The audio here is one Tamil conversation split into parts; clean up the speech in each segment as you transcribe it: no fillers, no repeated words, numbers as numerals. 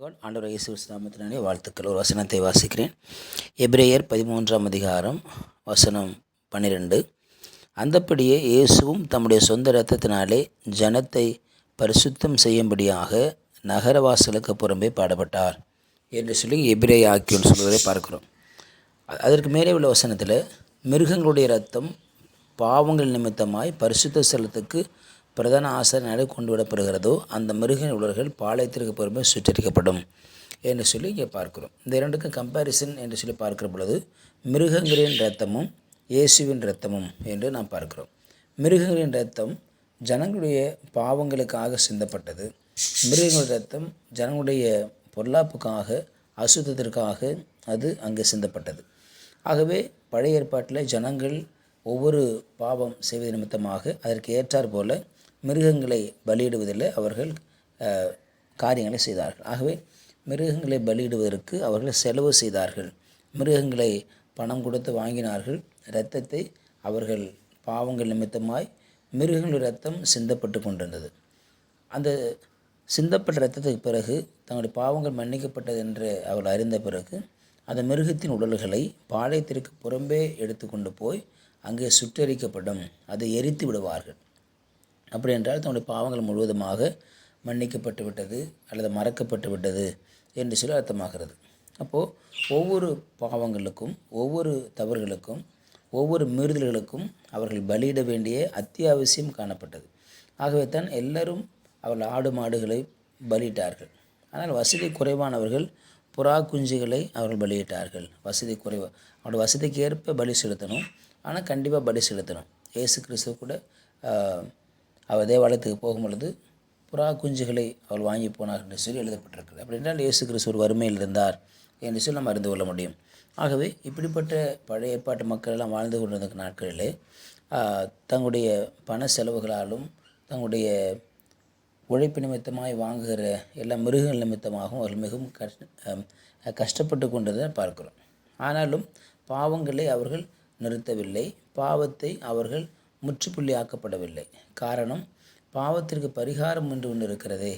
காட். ஆண்டவர் இயேசு கிறிஸ்து நாமத்தினாலே வாழ்த்துக்கள். ஒரு வசனத்தை வாசிக்கிறேன். எபிரேயர் 13ஆம் அதிகாரம் வசனம் 12. அந்தப்படியே இயேசுவும் தம்முடைய சொந்த இரத்தத்தினாலே ஜனத்தை பரிசுத்தம் செய்யும்படியாக நகரவாசலுக்கு புறம்பே பாடுபட்டார் என்று சொல்லி எபிரேய ஆக்கியோன்னு சொல்வதை பார்க்கிறோம். அதற்கு மேலே உள்ள வசனத்தில் மிருகங்களுடைய இரத்தம் பாவங்கள் நிமித்தமாய் பரிசுத்த ஸ்தலத்துக்கு பிரதான ஆசாரியனாலே கொண்டு விடப்படுகிறதோ அந்த மிருக உடல்கள் பாளையத்திற்கு பொறுமை சுற்றரிக்கப்படும் என்று சொல்லி இங்கே பார்க்கிறோம். இந்த இரண்டுக்கும் கம்பேரிசன் என்று சொல்லி பார்க்கிற பொழுது மிருகங்களின் இரத்தமும் இயேசுவின் இரத்தமும் என்று நாம் பார்க்கிறோம். மிருகங்களின் இரத்தம் ஜனங்களுடைய பாவங்களுக்காக சிந்தப்பட்டது. மிருகங்களுடைய இரத்தம் ஜனங்களுடைய பொல்லாப்புக்காக அசுத்தத்திற்காக அது அங்கே சிந்தப்பட்டது. ஆகவே பழைய ஏற்பாட்டில் ஜனங்கள் ஒவ்வொரு பாவம் செய்வது நிமித்தமாக அதற்கு ஏற்றார் போல மிருகங்களை பலியிடுவதில் அவர்கள் காரியங்களை செய்தார்கள். ஆகவே மிருகங்களை பலியிடுவதற்கு அவர்கள் செலவு செய்தார்கள். மிருகங்களை பணம் கொடுத்து வாங்கினார்கள். இரத்தத்தை அவர்கள் பாவங்கள் நிமித்தமாய் மிருகங்கள் இரத்தம் சிந்தப்பட்டு கொண்டிருந்தது. அந்த சிந்தப்பட்ட இரத்தத்துக்கு பிறகு தங்களுடைய பாவங்கள் மன்னிக்கப்பட்டது என்று அவர்கள் அறிந்த பிறகு அந்த மிருகத்தின் உடல்களை பாளையத்திற்கு புறம்பே எடுத்து கொண்டு போய் அங்கே சுட்டரிக்கப்படும், அதை எரித்து விடுவார்கள். அப்படி என்றால் தன்னுடைய பாவங்கள் முழுவதுமாக மன்னிக்கப்பட்டு விட்டது அல்லது மறக்கப்பட்டு விட்டது என்று சொல்லி அர்த்தமாகிறது. அப்போது ஒவ்வொரு பாவங்களுக்கும் ஒவ்வொரு தவறுகளுக்கும் ஒவ்வொரு மீறுதல்களுக்கும் அவர்கள் பலியிட வேண்டிய அத்தியாவசியம் காணப்பட்டது. ஆகவே தான் எல்லோரும் அவர்கள் ஆடு மாடுகளை பலியிட்டார்கள். ஆனால் வசதி குறைவானவர்கள் புறா குஞ்சுகளை அவர்கள் பலியிட்டார்கள். வசதி குறைவாக அவருடைய வசதிக்கு ஏற்ப பலி செலுத்தணும், ஆனால் கண்டிப்பாக பலி செலுத்தணும். இயேசு கிறிஸ்து கூட அவர் தேவாலயத்துக்கு போகும் பொழுது புறா குஞ்சுகளை அவள் வாங்கி போனார் என்று சொல்லி எழுதப்பட்டிருக்கிறது. அப்படி என்றால் இயேசு கிறிஸ்து ஒரு வறுமையில் இருந்தார் என்று சொல்லி நம்ம அறிந்து கொள்ள முடியும். ஆகவே இப்படிப்பட்ட பழைய ஏற்பாட்டு மக்கள் எல்லாம் வாழ்ந்து கொண்டிருந்த நாட்களிலே தங்களுடைய பண செலவுகளாலும் தங்களுடைய உழைப்பு நிமித்தமாய் வாங்குகிற எல்லா மிருகங்கள் நிமித்தமாகவும் அவர்கள் மிகவும் கஷ்டப்பட்டு கொண்டதை பார்க்கிறோம். ஆனாலும் பாவங்களை அவர்கள் நிறுத்தவில்லை, பாவத்தை அவர்கள் முற்றுப்புள்ளி ஆக்கப்படவில்லை. காரணம், பாவத்திற்கு பரிகாரம் ஒன்று இருக்கிறதே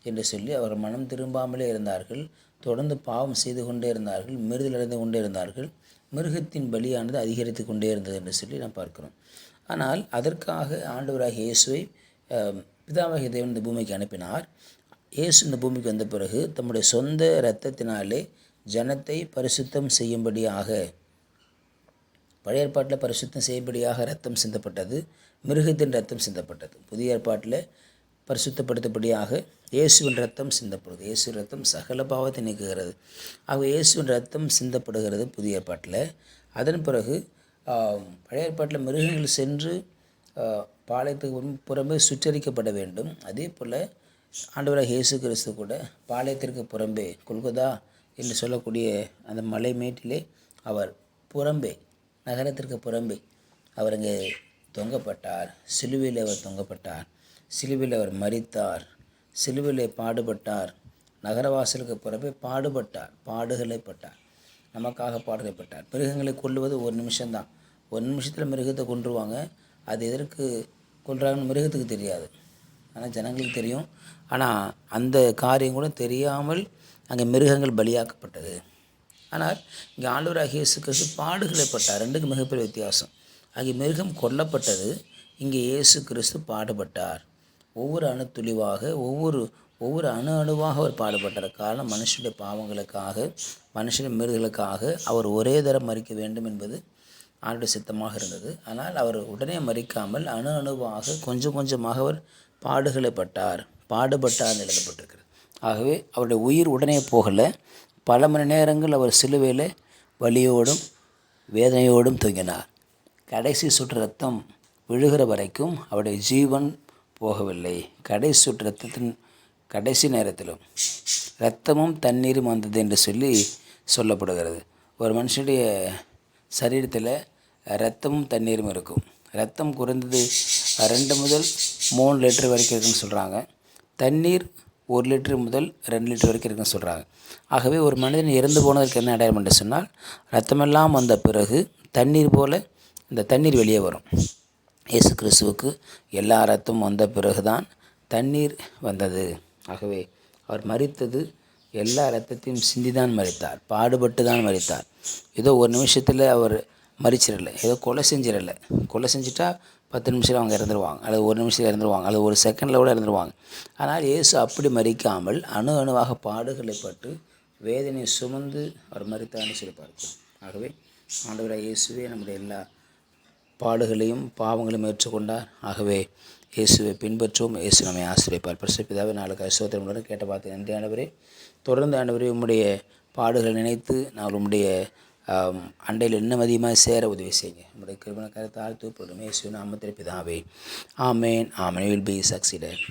என்று சொல்லி அவர்கள் மனம் திரும்பாமலே இருந்தார்கள். தொடர்ந்து பாவம் செய்து கொண்டே இருந்தார்கள், மீறுதல் அடைந்து கொண்டே இருந்தார்கள். மிருகத்தின் பலியானது அதிகரித்து கொண்டே இருந்தது என்று சொல்லி நாம் பார்க்கிறோம். ஆனால் அதற்காக ஆண்டவராகிய இயேசுவை பிதாவாகிய தேவன் இந்த பூமிக்கு அனுப்பினார். இயேசு இந்த பூமிக்கு வந்த பிறகு தம்முடைய சொந்த இரத்தத்தினாலே ஜனத்தை பரிசுத்தம் செய்யும்படியாக, பழைய ஏற்பாட்டில் பரிசுத்தம் செய்யும்படியாக ரத்தம் சிந்தப்பட்டது, மிருகத்தின் ரத்தம் சிந்தப்பட்டது. புதிய ஏற்பாட்டில் பரிசுத்தப்படுத்தபடியாக இயேசுவின் ரத்தம் சிந்தப்படுது. இயேசு ரத்தம் சகல பாவத்தை நீக்குகிறது. ஆக இயேசுவின் ரத்தம் சிந்தப்படுகிறது புதிய ஏற்பாட்டில். அதன் பிறகு பழைய ஏற்பாட்டில் மிருகங்கள் சென்று பாளையத்துக்கு புறம்பே சுற்றரிக்கப்பட வேண்டும். அதே போல் ஆண்டவராக இயேசு கிறிஸ்து கூட பாளையத்திற்கு புறம்பே கொல்கொதா என்று சொல்லக்கூடிய அந்த மலை மேட்டிலே அவர் புறம்பே, நகரத்திற்கு புறம்பே அவர் அங்கே தொங்கப்பட்டார். சிலுவையில் அவர் தொங்கப்பட்டார், சிலுவையில் அவர் மரித்தார், சிலுவையிலே பாடுபட்டார், நகரவாசலுக்கு புறம்பே பாடுபட்டார், பாடுகளை பட்டார், நமக்காக பாடுகைப்பட்டார். மிருகங்களை கொல்லுவது ஒரு நிமிஷம்தான். ஒரு நிமிஷத்தில் மிருகத்தை கொன்றுவாங்க. அது எதற்கு கொல்றாங்கன்னு மிருகத்துக்கு தெரியாது, ஆனால் ஜனங்களுக்கு தெரியும். ஆனால் அந்த காரியம் கூட தெரியாமல் அங்கே மிருகங்கள் பலியாக்கப்பட்டது. ஆனால் இங்கே ஆண்டவராகிய இயேசு கிறிஸ்து பாடுகளை பட்டார். ரெண்டுக்கு மிகப்பெரிய வித்தியாசம். ஆகிய மிருகம் கொல்லப்பட்டது, இங்கே இயேசு கிறிஸ்து பாடுபட்டார். ஒவ்வொரு அணுத்துளிவாக ஒவ்வொரு அணுவாக அவர் பாடுபட்டார். காரணம், மனுஷனுடைய பாவங்களுக்காக, மனுஷனுடைய மீறுதலுக்காக அவர் ஒரே தரம் மரிக்க வேண்டும் என்பது ஆண்டுடைய சித்தமாக இருந்தது. ஆனால் அவர் உடனே மரிக்காமல் அணுவாக கொஞ்சம் கொஞ்சமாக அவர் பாடுகளை பாடுபட்டார் எழுதப்பட்டிருக்கிறது. ஆகவே அவருடைய உயிர் உடனே போகலை. பல மணி நேரங்கள் அவர் சிலுவையில் வலியோடும் வேதனையோடும் தொங்கினார். கடைசி சொட்டு ரத்தம் விழுகிற வரைக்கும் அவருடைய ஜீவன் போகவில்லை. கடைசி சொட்டு ரத்தத்தின் கடைசி நேரத்திலும் இரத்தமும் தண்ணீரும் வந்தது என்று சொல்லி சொல்லப்படுகிறது. ஒரு மனுஷனுடைய சரீரத்தில் இரத்தமும் தண்ணீரும் இருக்கும். இரத்தம் குறைந்தது 2 முதல் 3 லிட்டர் வரைக்கும் இருக்குன்னு சொல்கிறாங்க. தண்ணீர் 1 லிட்டர் முதல் 2 லிட்டர் வரைக்கும் இருக்குன்னு சொல்கிறாங்க. ஆகவே ஒரு மனிதன் இறந்து போனதற்கு என்ன அடையாளம் என்று சொன்னால், இரத்தமெல்லாம் வந்த பிறகு தண்ணீர் போல் இந்த தண்ணீர் வெளியே வரும். இயேசு கிறிஸ்துவுக்கு எல்லா இரத்தமும் வந்த பிறகு தான் தண்ணீர் வந்தது. ஆகவே அவர் மரித்தது எல்லா இரத்தத்தையும் சிந்தி தான் மரித்தார், பாடுபட்டு தான் மரித்தார். ஏதோ ஒரு நிமிஷத்தில் அவர் மரிச்சிடலை, ஏதோ கொலை செஞ்சிடலை. கொலை செஞ்சுட்டா 10 நிமிஷத்தில் அவங்க இறந்துருவாங்க, அல்லது ஒரு நிமிஷத்தில் இறந்துருவாங்க, அல்லது ஒரு செகண்டில் கூட இறந்துருவாங்க. ஆனால் இயேசு அப்படி மரிக்காமல் அணு அணுவாக பாடுகளை பட்டு வேதனையை சுமந்து அவர் மரித்தார்னு சொல்லி பார்க்கிறோம். ஆகவே ஆண்டவராக இயேசுவே நம்முடைய எல்லா பாடுகளையும் பாவங்களையும் ஏற்றுக்கொண்டார். ஆகவே இயேசுவை பின்பற்றுவோம். இயேசு நம்மை ஆசீர்வதிப்பார். பரிசுத்த பிதாவே, நாளுக்கு ஸ்தோத்திரம் கேட்ட பார்த்து நன்றி ஆண்டவரே. தொடர்ந்து ஆண்டவரே உம்முடைய பாடுகளை நினைத்து நான் உம்முடைய அண்டையில் இன்னும் அதிகமாக சேர உதவி செய்யுங்க. உம்முடைய கிருபையான கரத்தால் தூப்படும் இயேசுவின் நாமத்தில் பிதாவே. ஆமேன். ஆமேன். Will be succeeded.